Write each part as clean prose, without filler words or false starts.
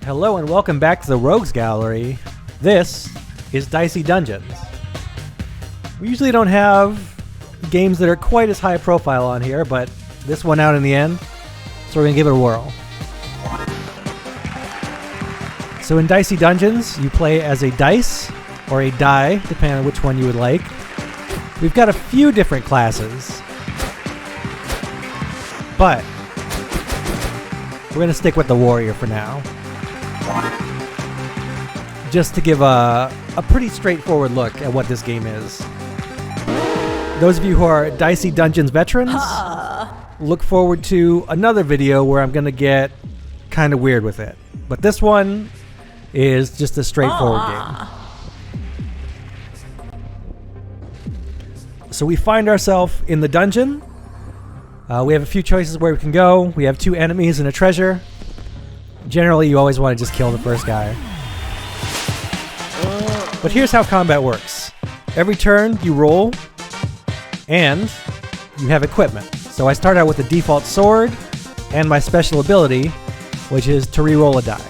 Hello and welcome back to the Rogues Gallery. This is Dicey Dungeons. We usually don't have games that are quite as high profile on here, but this one out in the end, so we're going to give it a whirl. So in Dicey Dungeons, you play as a dice or a die, depending on which one you would like. We've got a few different classes, but we're going to stick with the warrior for now. Just to give a pretty straightforward look at what this game is. Those of you who are Dicey Dungeons veterans, look forward to another video where I'm going to get kind of weird with it. But this one is just a straightforward game. So we find ourselves in the dungeon. We have a few choices where we can go. We have 2 enemies and a treasure. Generally, you always want to just kill the first guy. But here's how combat works. Every turn, you roll, and you have equipment. So I start out with the default sword, and my special ability, which is to re-roll a die.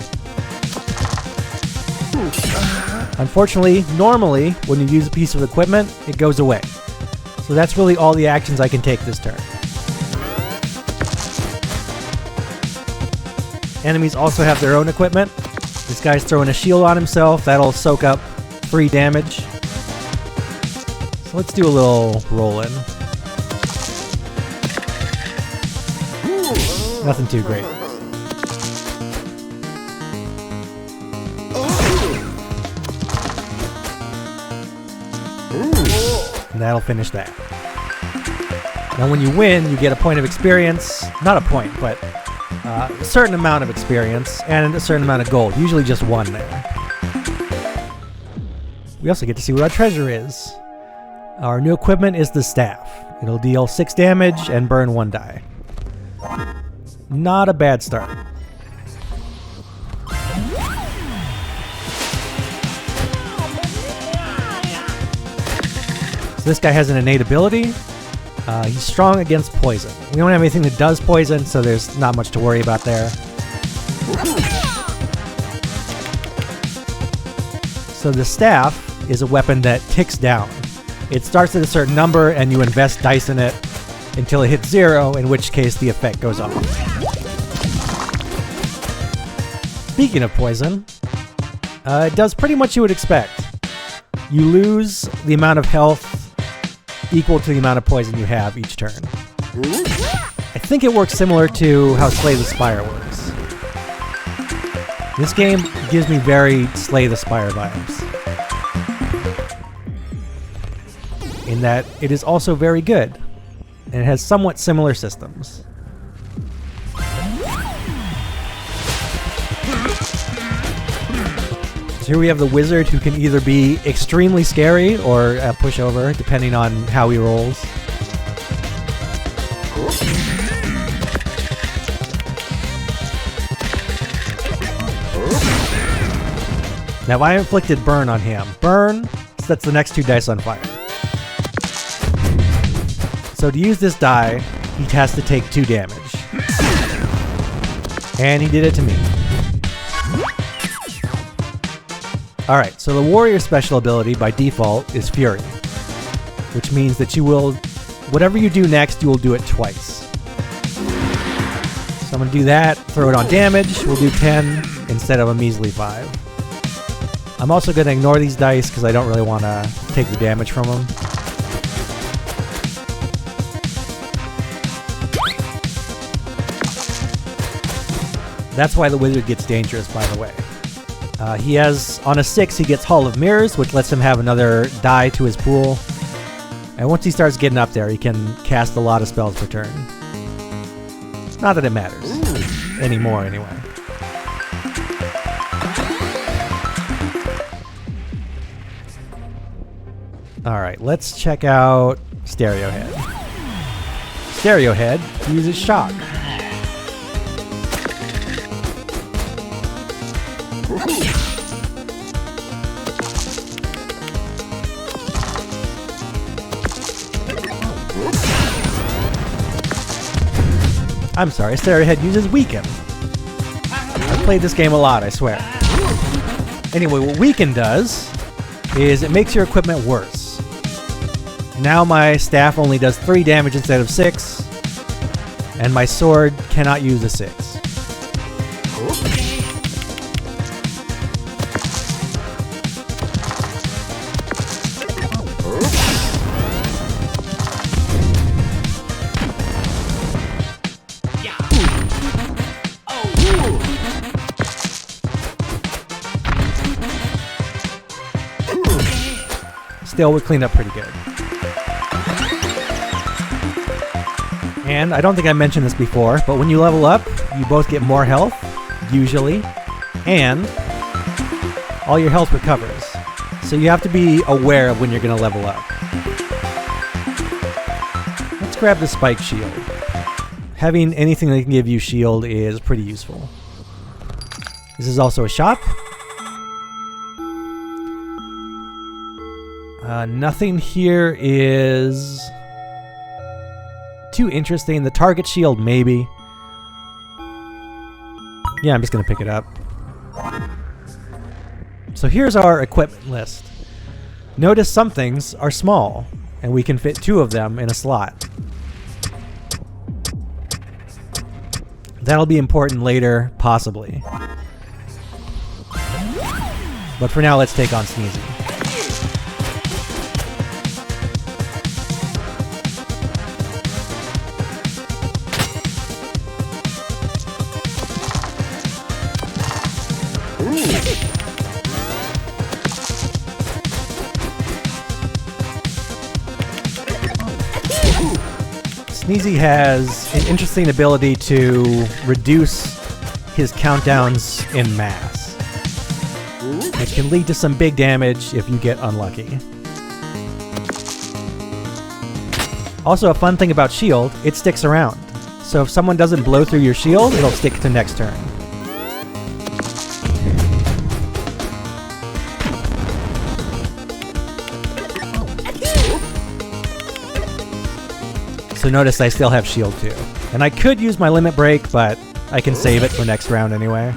Unfortunately, normally, when you use a piece of equipment, it goes away. So that's really all the actions I can take this turn. Enemies also have their own equipment. This guy's throwing a shield on himself. That'll soak up free damage. So let's do a little roll-in. Nothing too great. And that'll finish that. Now when you win, you get a point of experience. Not a point, but a certain amount of experience and a certain amount of gold. Usually just 1 there. We also get to see what our treasure is. Our new equipment is the staff. It'll deal 6 damage and burn 1 die. Not a bad start. So this guy has an innate ability. He's strong against poison. We don't have anything that does poison, so there's not much to worry about there. So the staff is a weapon that ticks down. It starts at a certain number and you invest dice in it until it hits 0, in which case the effect goes off. Speaking of poison, it does pretty much what you would expect. You lose the amount of health equal to the amount of poison you have each turn. I think it works similar to how Slay the Spire works. This game gives me very Slay the Spire vibes, in that it is also very good, and it has somewhat similar systems. So here we have the wizard, who can either be extremely scary or a pushover, depending on how he rolls. Now I inflicted burn on him. Burn sets the next 2 dice on fire. So to use this die, he has to take 2 damage. And he did it to me. Alright, so the warrior special ability by default is Fury, which means that you will, whatever you do next, you will do it twice. So I'm going to do that, throw it on damage, we'll do 10 instead of a measly 5. I'm also going to ignore these dice because I don't really want to take the damage from them. That's why the wizard gets dangerous, by the way. He has, on a 6, he gets Hall of Mirrors, which lets him have another die to his pool. And once he starts getting up there, he can cast a lot of spells per turn. Not that it matters. Anymore, anyway. Alright, let's check out Stereo Head. Stereo Head uses shock. I'm sorry, Stereo Head uses Weaken. played this game a lot, I swear. Anyway, what Weaken does is it makes your equipment worse. Now my staff only does 3 damage instead of 6, and my sword cannot use a 6. Still would clean up pretty good. And I don't think I mentioned this before, but when you level up, you both get more health, usually, and all your health recovers. So you have to be aware of when you're going to level up. Let's grab the spike shield. Having anything that can give you shield is pretty useful. This is also a shop. Nothing here is too interesting. The target shield, maybe. Yeah, I'm just going to pick it up. So here's our equipment list. Notice some things are small, and we can fit 2 of them in a slot. That'll be important later, possibly. But for now, let's take on Sneezy. Sneezy has an interesting ability to reduce his countdowns en masse. It can lead to some big damage if you get unlucky. Also, a fun thing about shield, it sticks around. So if someone doesn't blow through your shield, it'll stick to next turn. So notice I still have shield too. And I could use my limit break, but I can save it for next round anyway.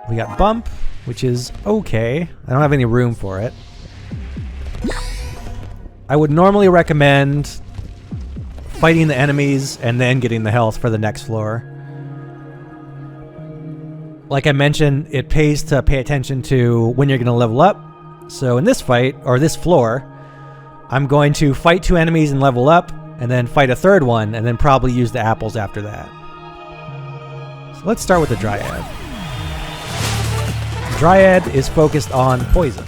We got Bump, which is okay. I don't have any room for it. I would normally recommend fighting the enemies and then getting the health for the next floor. Like I mentioned, it pays to pay attention to when you're going to level up. So in this fight, or this floor, I'm going to fight 2 enemies and level up, and then fight a 3rd one, and then probably use the apples after that. So let's start with the Dryad. Dryad is focused on poison.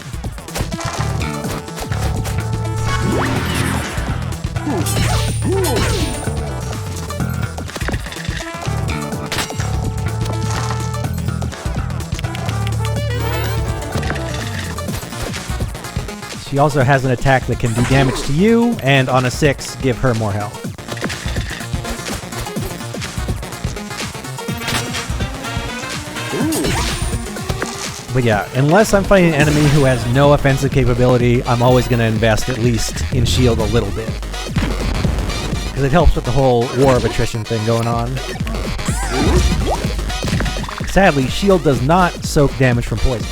She also has an attack that can do damage to you, and on a 6, give her more health. But yeah, unless I'm fighting an enemy who has no offensive capability, I'm always going to invest at least in shield a little bit. Because it helps with the whole war of attrition thing going on. Sadly, shield does not soak damage from poison.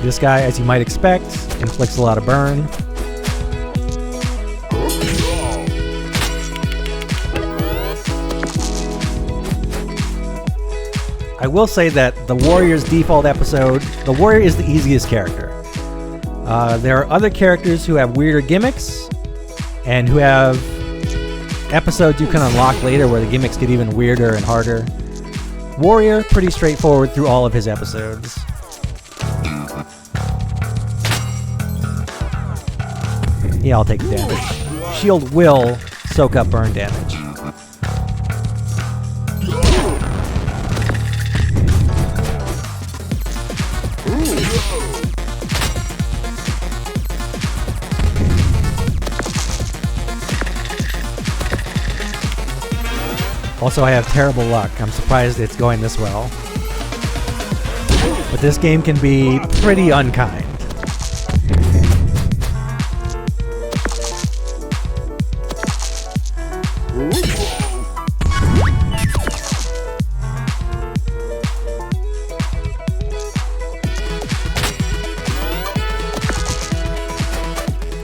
This guy, as you might expect, inflicts a lot of burn. I will say that the Warrior's default episode, the Warrior is the easiest character. There are other characters who have weirder gimmicks, and who have episodes you can unlock later where the gimmicks get even weirder and harder. Warrior, pretty straightforward through all of his episodes. Yeah, I'll take the damage. Shield will soak up burn damage. Also, I have terrible luck. I'm surprised it's going this well. But this game can be pretty unkind.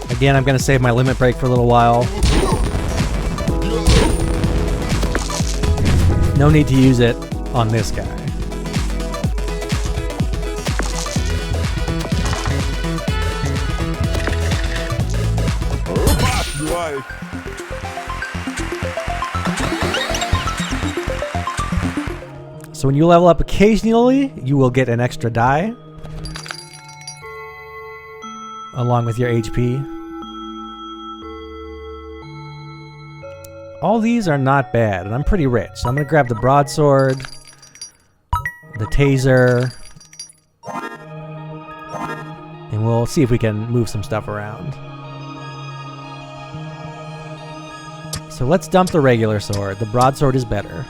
Again, I'm going to save my limit break for a little while. No need to use it on this guy. So when you level up occasionally, you will get an extra die along with your HP. All these are not bad, and I'm pretty rich. So I'm going to grab the broadsword, the taser, and we'll see if we can move some stuff around. So let's dump the regular sword. The broadsword is better.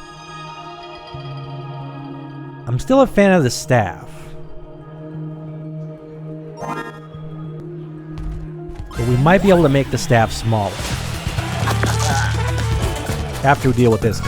I'm still a fan of the staff. But we might be able to make the staff smaller after we deal with this guy.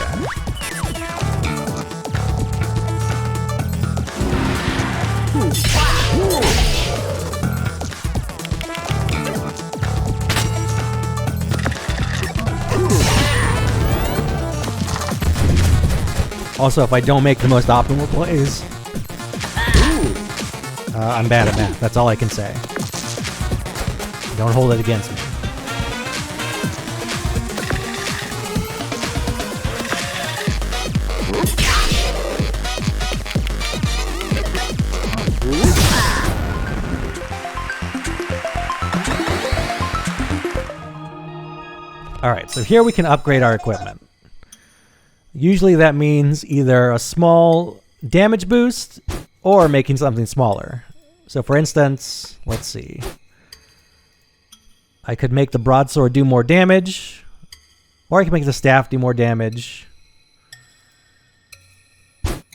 Also, if I don't make the most optimal plays, I'm bad at math. That's all I can say. Don't hold it against me. Alright, so here we can upgrade our equipment. Usually that means either a small damage boost or making something smaller. So for instance, let's see. I could make the broadsword do more damage, or I can make the staff do more damage.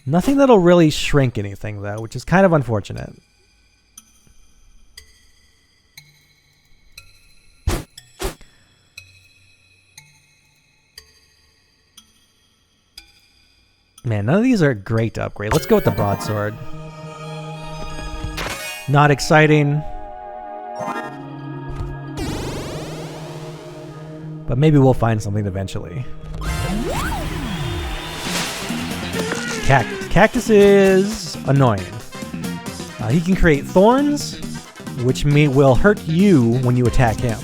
Nothing that'll really shrink anything though, which is kind of unfortunate. Man, none of these are great to upgrade. Let's go with the broadsword. Not exciting. But maybe we'll find something eventually. Cactus is annoying. He can create thorns, which will hurt you when you attack him.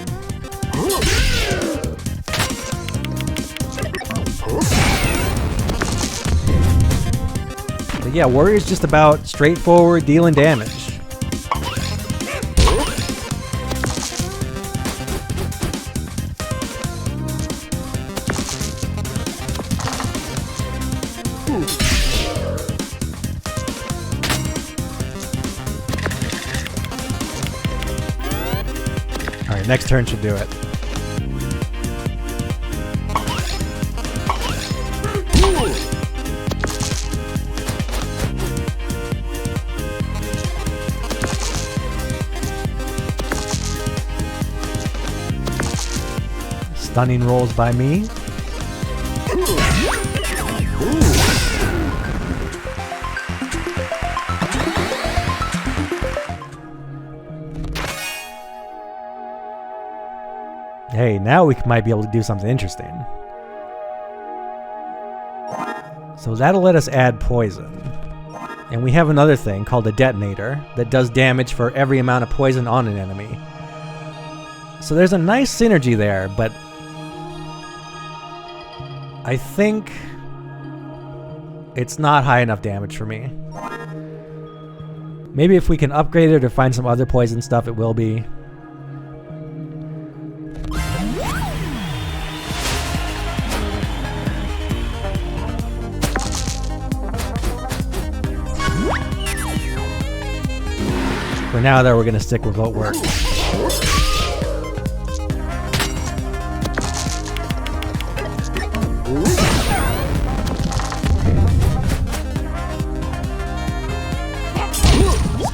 But yeah, Warrior's just about straightforward dealing damage. Alright, next turn should do it. Stunning rolls by me. Hey, now we might be able to do something interesting. So that'll let us add poison. And we have another thing called a detonator that does damage for every amount of poison on an enemy. So there's a nice synergy there, but I think it's not high enough damage for me. Maybe if we can upgrade it or find some other poison stuff, it will be. For now, though, we're going to stick with what works.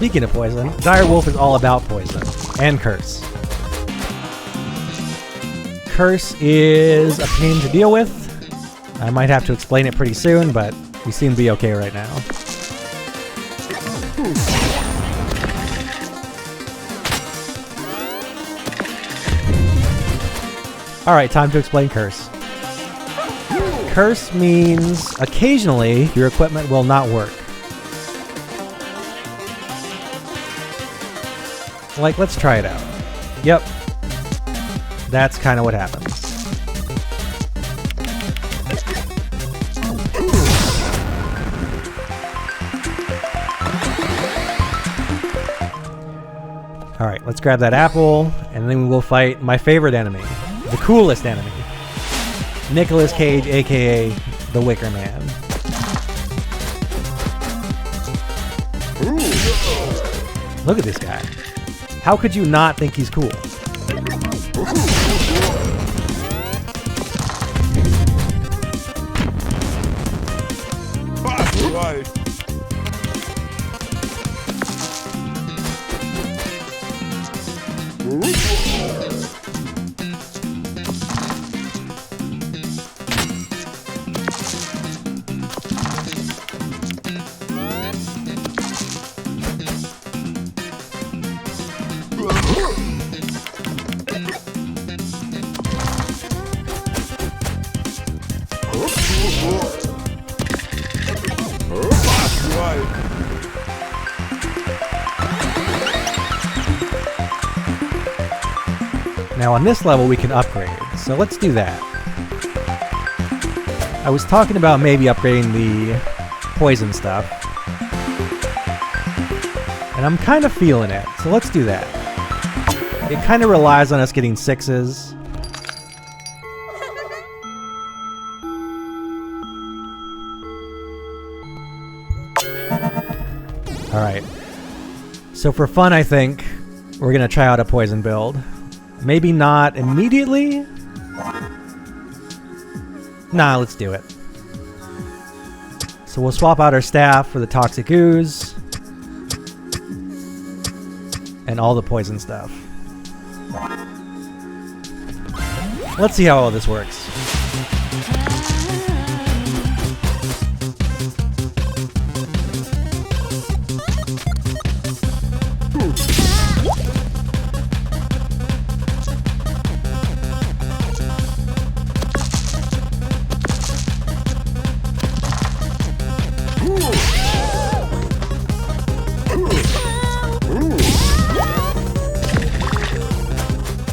Speaking of poison, Dire Wolf is all about poison and curse. Curse is a pain to deal with. I might have to explain it pretty soon, but we seem to be okay right now. Alright, time to explain curse. Curse means occasionally your equipment will not work. Like, let's try it out. Yep. That's kind of what happens. Alright, let's grab that apple, and then we will fight my favorite enemy. The coolest enemy. Nicolas Cage, aka the Wicker Man. Look at this guy. How could you not think he's cool? Now on this level we can upgrade, so let's do that. I was talking about maybe upgrading the poison stuff, and I'm kind of feeling it, so let's do that. It kind of relies on us getting 6s. Alright, so for fun I think we're gonna try out a poison build. Maybe not immediately? Nah, let's do it. So we'll swap out our staff for the toxic ooze and all the poison stuff. Let's see how all this works.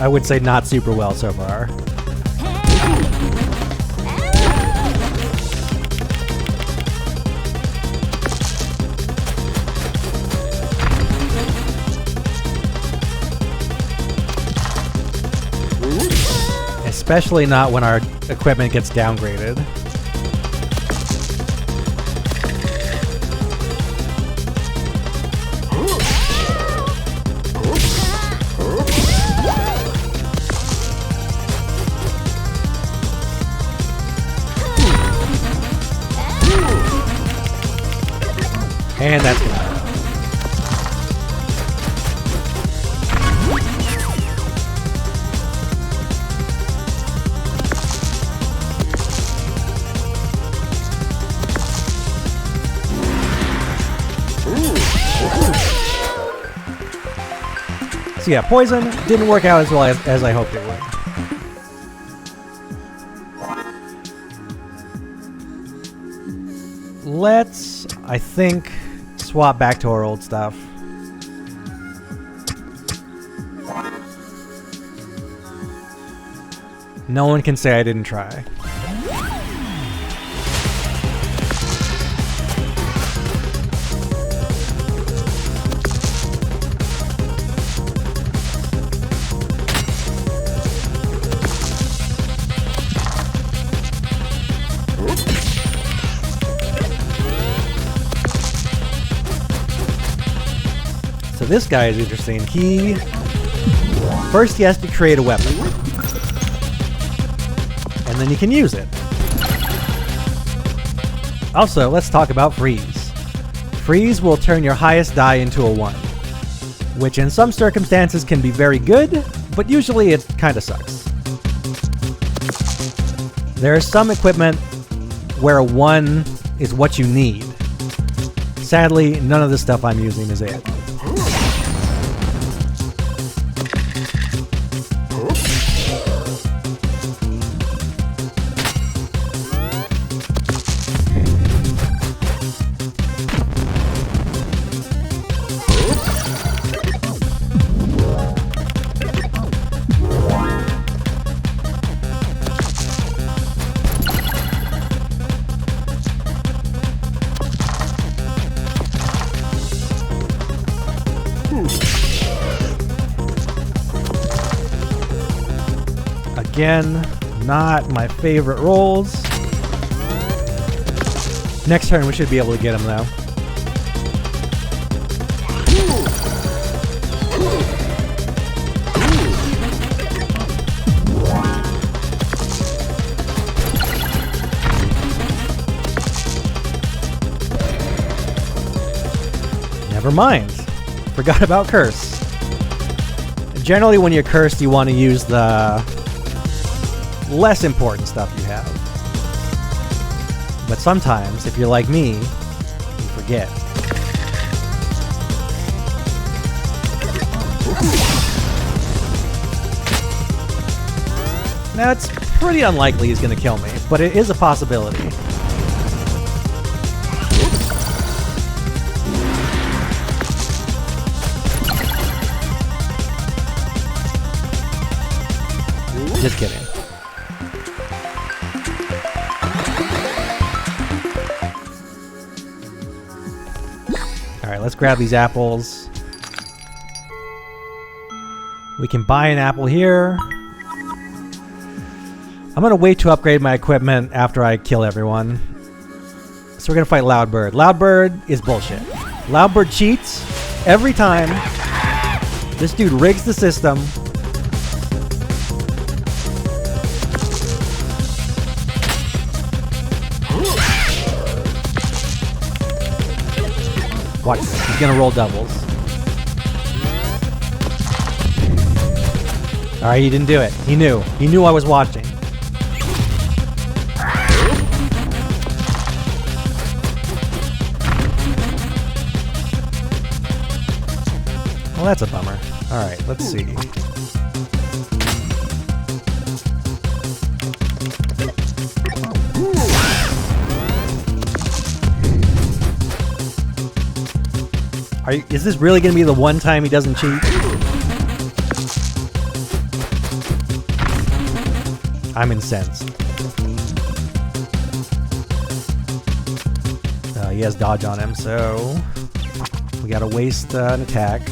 I would say not super well so far. Especially not when our equipment gets downgraded. And that's good. So yeah, poison didn't work out as well as I hoped it would. Let's, I think, swap back to our old stuff. No one can say I didn't try. So this guy is interesting. First he has to create a weapon. And then you can use it. Also, let's talk about freeze. Freeze will turn your highest die into a 1, which in some circumstances can be very good, but usually it kind of sucks. There is some equipment where a 1 is what you need. Sadly, none of the stuff I'm using is it. Again, not my favorite rolls. Next turn we should be able to get him though. Never mind. Forgot about curse. Generally when you're cursed you want to use the less important stuff you have. But sometimes, if you're like me, you forget. Now it's pretty unlikely he's gonna kill me, but it is a possibility. Just kidding. Alright, let's grab these apples. We can buy an apple here. I'm gonna wait to upgrade my equipment after I kill everyone. So we're gonna fight Loudbird. Loudbird is bullshit. Loudbird cheats every time. This dude rigs the system. Watch this. He's gonna roll doubles. Alright, he didn't do it. He knew. He knew I was watching. Well, that's a bummer. Alright, let's see. Is this really going to be the one time he doesn't cheat? I'm incensed. He has dodge on him, so we got to waste an attack.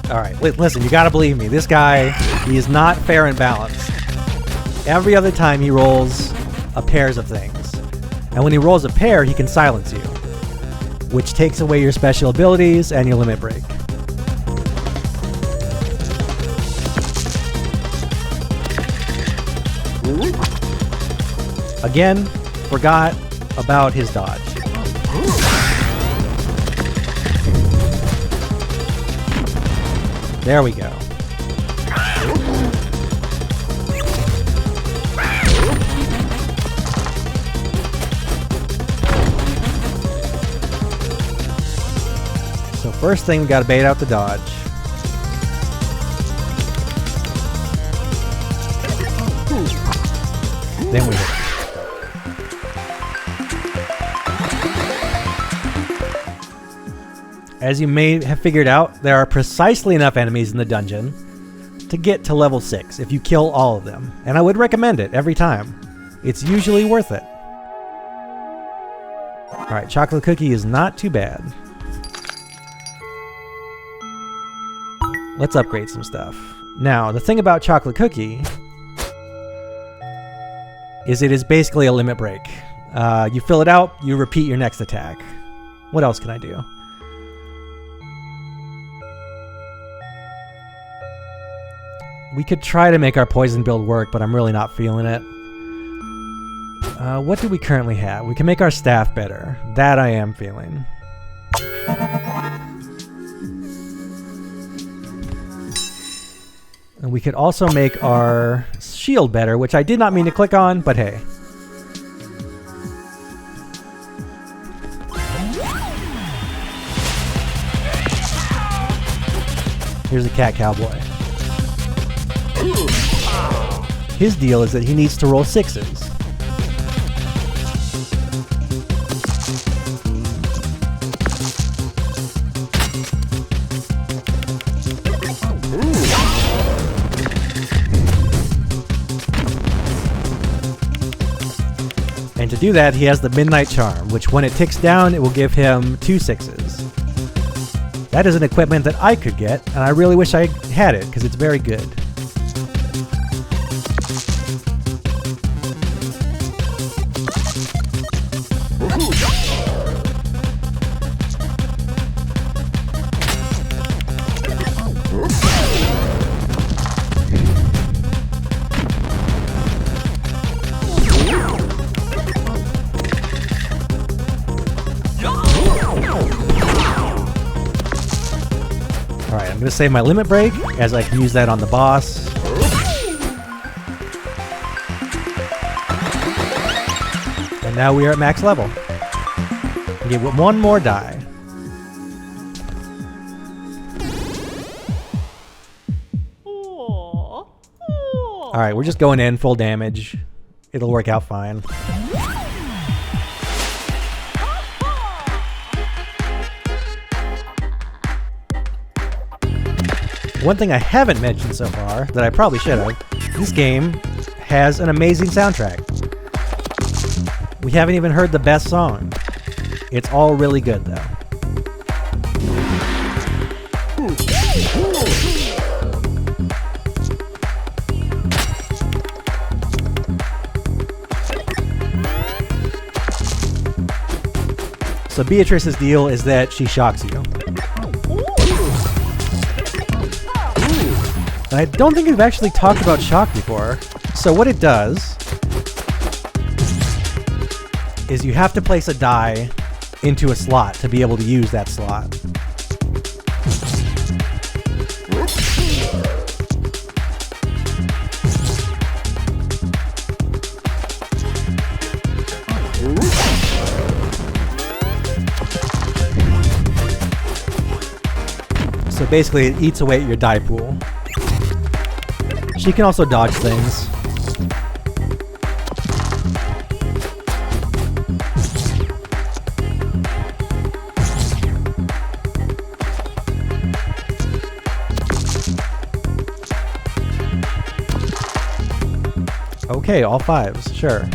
Alright, listen, you got to believe me. This guy, he is not fair and balanced. Every other time he rolls a pairs of things. And when he rolls a pair, he can silence you, which takes away your special abilities and your limit break. Again, forgot about his dodge. There we go. So first thing, we gotta bait out the dodge. Then we hit. As you may have figured out, there are precisely enough enemies in the dungeon to get to level 6 if you kill all of them. And I would recommend it every time. It's usually worth it. Alright, chocolate cookie is not too bad. Let's upgrade some stuff. Now, the thing about chocolate cookie is it is basically a limit break. You fill it out, you repeat your next attack. What else can I do? We could try to make our poison build work, but I'm really not feeling it. What do we currently have? We can make our staff better. That I am feeling. And we could also make our shield better, which I did not mean to click on, but hey. Here's a cat cowboy. His deal is that he needs to roll 6s. And to do that, he has the Midnight Charm, which when it ticks down, it will give him 2 6s. That is an equipment that I could get, and I really wish I had it, because it's very good. Alright, I'm going to save my limit break, as I can use that on the boss. And now we are at max level. Get one more die. Alright, we're just going in full damage. It'll work out fine. One thing I haven't mentioned so far, that I probably should have, this game has an amazing soundtrack. We haven't even heard the best song. It's all really good though. So Beatrice's deal is that she shocks you. And I don't think we've actually talked about shock before. So what it does is you have to place a die into a slot to be able to use that slot. So basically it eats away at your die pool. She can also dodge things. Okay, all 5s, sure.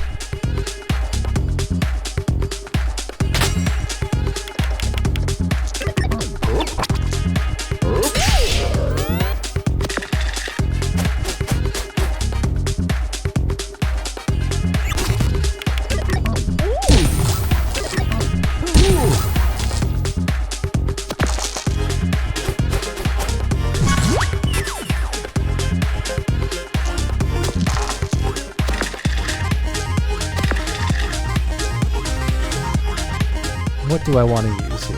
What do I want to use here?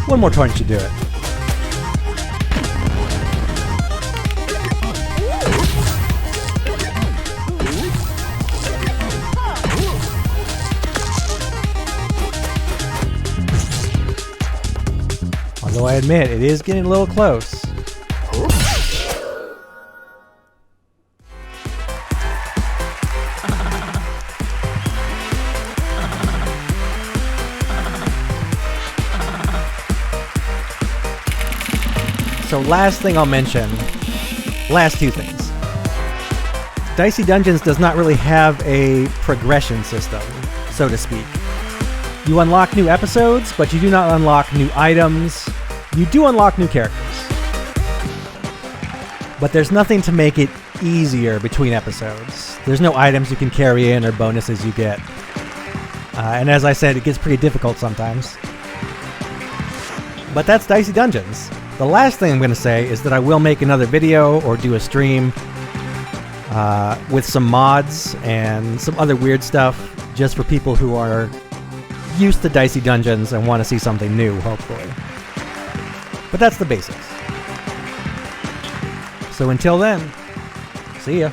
One more torrent should do it. Although I admit, it is getting a little close. So last thing I'll mention, last 2 things. Dicey Dungeons does not really have a progression system, so to speak. You unlock new episodes, but you do not unlock new items. You do unlock new characters. But there's nothing to make it easier between episodes. There's no items you can carry in or bonuses you get. And as I said, it gets pretty difficult sometimes. But that's Dicey Dungeons. The last thing I'm going to say is that I will make another video or do a stream with some mods and some other weird stuff just for people who are used to Dicey Dungeons and want to see something new, hopefully. But that's the basics. So until then, see ya.